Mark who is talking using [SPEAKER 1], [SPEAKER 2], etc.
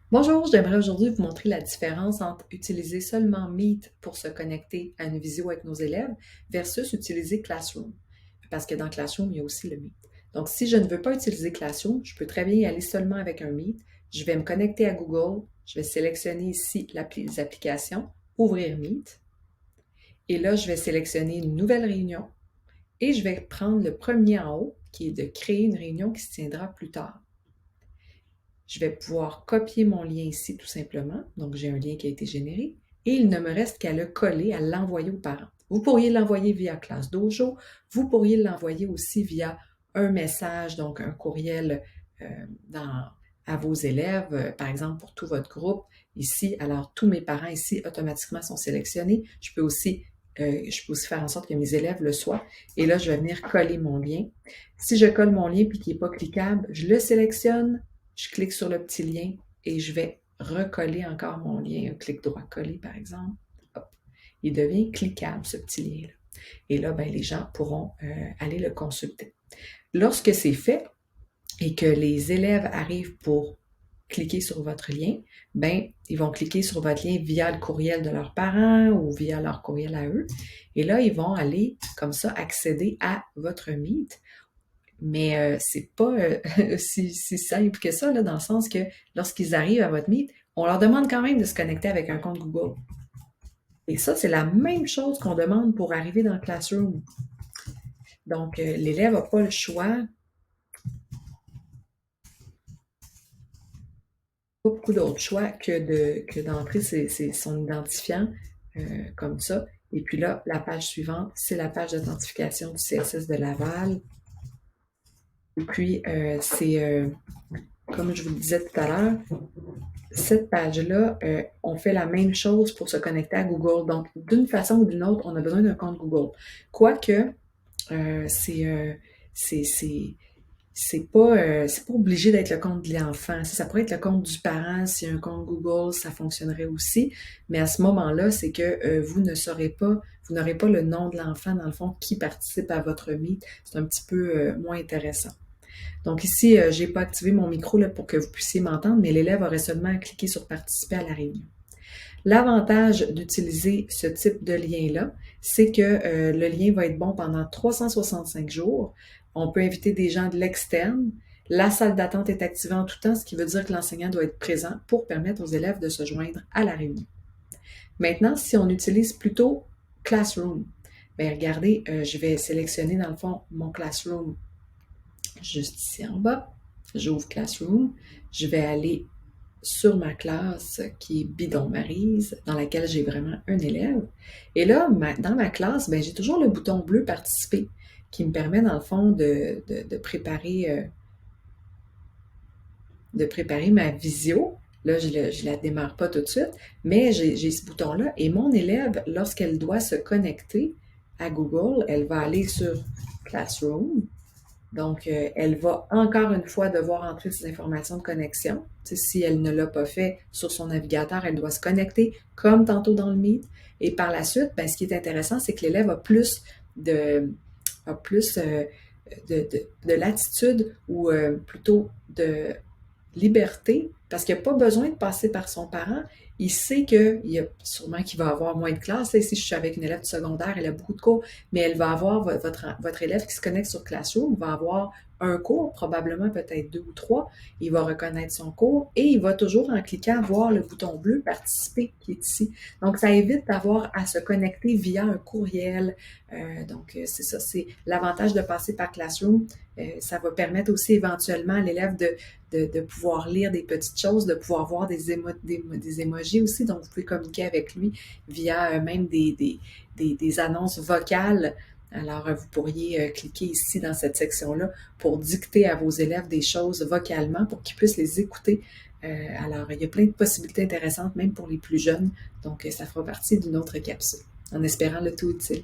[SPEAKER 1] Bonjour, j'aimerais aujourd'hui vous montrer la différence entre utiliser seulement Meet pour se connecter à une visio avec nos élèves versus utiliser Classroom. Parce que dans Classroom, il y a aussi le Meet. Donc, si je ne veux pas utiliser Classroom, je peux très bien y aller seulement avec un Meet. Je vais me connecter à Google, je vais sélectionner ici les applications, ouvrir Meet. Et là, je vais sélectionner une nouvelle réunion et je vais prendre le premier en haut qui est de créer une réunion qui se tiendra plus tard. Je vais pouvoir copier mon lien ici tout simplement. Donc, j'ai un lien qui a été généré et il ne me reste qu'à le coller, à l'envoyer aux parents. Vous pourriez l'envoyer via Classe Dojo. Vous pourriez l'envoyer aussi via un message, donc un courriel à vos élèves, par exemple pour tout votre groupe ici. Alors, tous mes parents ici automatiquement sont sélectionnés. Je peux aussi faire en sorte que mes élèves le soient. Et là, je vais venir coller mon lien. Si je colle mon lien puis qu'il n'est pas cliquable, je le sélectionne, je clique sur le petit lien et je vais recoller encore mon lien, un clic droit coller par exemple. Hop. Il devient cliquable ce petit lien-là. Et là, ben, les gens pourront aller le consulter. Lorsque c'est fait et que les élèves arrivent pour cliquer sur votre lien, ben, ils vont cliquer sur votre lien via le courriel de leurs parents ou via leur courriel à eux. Et là, ils vont aller comme ça accéder à votre Meet. Mais c'est pas si simple que ça, là, dans le sens que lorsqu'ils arrivent à votre Meet, on leur demande quand même de se connecter avec un compte Google. Et ça, c'est la même chose qu'on demande pour arriver dans le Classroom. Donc, l'élève n'a pas le choix, pas beaucoup d'autres choix que d'entrer son identifiant comme ça. Et puis là, la page suivante, c'est la page d'authentification du CSS de Laval. Et puis, comme je vous le disais tout à l'heure, cette page-là, on fait la même chose pour se connecter à Google. Donc, d'une façon ou d'une autre, on a besoin d'un compte Google. Quoique, c'est pas obligé d'être le compte de l'enfant. Ça pourrait être le compte du parent. S'il y a un compte Google, ça fonctionnerait aussi. Mais à ce moment-là, c'est que vous n'aurez pas le nom de l'enfant, dans le fond, qui participe à votre Meet. C'est un petit peu moins intéressant. Donc ici, je n'ai pas activé mon micro là, pour que vous puissiez m'entendre, mais l'élève aurait seulement à cliquer sur participer à la réunion. L'avantage d'utiliser ce type de lien-là, c'est que le lien va être bon pendant 365 jours. On peut inviter des gens de l'externe. La salle d'attente est activée en tout temps, ce qui veut dire que l'enseignant doit être présent pour permettre aux élèves de se joindre à la réunion. Maintenant, si on utilise plutôt Classroom, bien regardez, je vais sélectionner dans le fond mon Classroom juste ici en bas. J'ouvre Classroom. Je vais aller sur ma classe qui est Bidon Maryse, dans laquelle j'ai vraiment un élève. Et là, dans ma classe, ben, j'ai toujours le bouton bleu Participer qui me permet, dans le fond, de préparer ma visio. Là, je ne la démarre pas tout de suite, mais j'ai ce bouton-là. Et mon élève, lorsqu'elle doit se connecter à Google, elle va aller sur Classroom. Donc, elle va encore une fois devoir entrer ses informations de connexion. Si elle ne l'a pas fait sur son navigateur, elle doit se connecter comme tantôt dans le Meet. Et par la suite, ben, ce qui est intéressant, c'est que l'élève a plus de latitude ou plutôt de liberté parce qu'il n'a pas besoin de passer par son parent. Il sait sûrement qu'il va avoir moins de classes. Là, ici, je suis avec une élève du secondaire, elle a beaucoup de cours, mais elle va avoir, votre élève qui se connecte sur Classroom va avoir un cours, probablement peut-être 2 ou 3. Il va reconnaître son cours et il va toujours, en cliquant, voir le bouton bleu participer qui est ici. Donc, ça évite d'avoir à se connecter via un courriel. Donc, c'est ça, c'est l'avantage de passer par Classroom. Ça va permettre aussi éventuellement à l'élève de pouvoir lire des petites choses, de pouvoir voir des emojis aussi, donc vous pouvez communiquer avec lui via même des annonces vocales. Alors, vous pourriez cliquer ici dans cette section-là pour dicter à vos élèves des choses vocalement pour qu'ils puissent les écouter. Alors, il y a plein de possibilités intéressantes, même pour les plus jeunes. Donc, ça fera partie d'une autre capsule, en espérant le tout utile.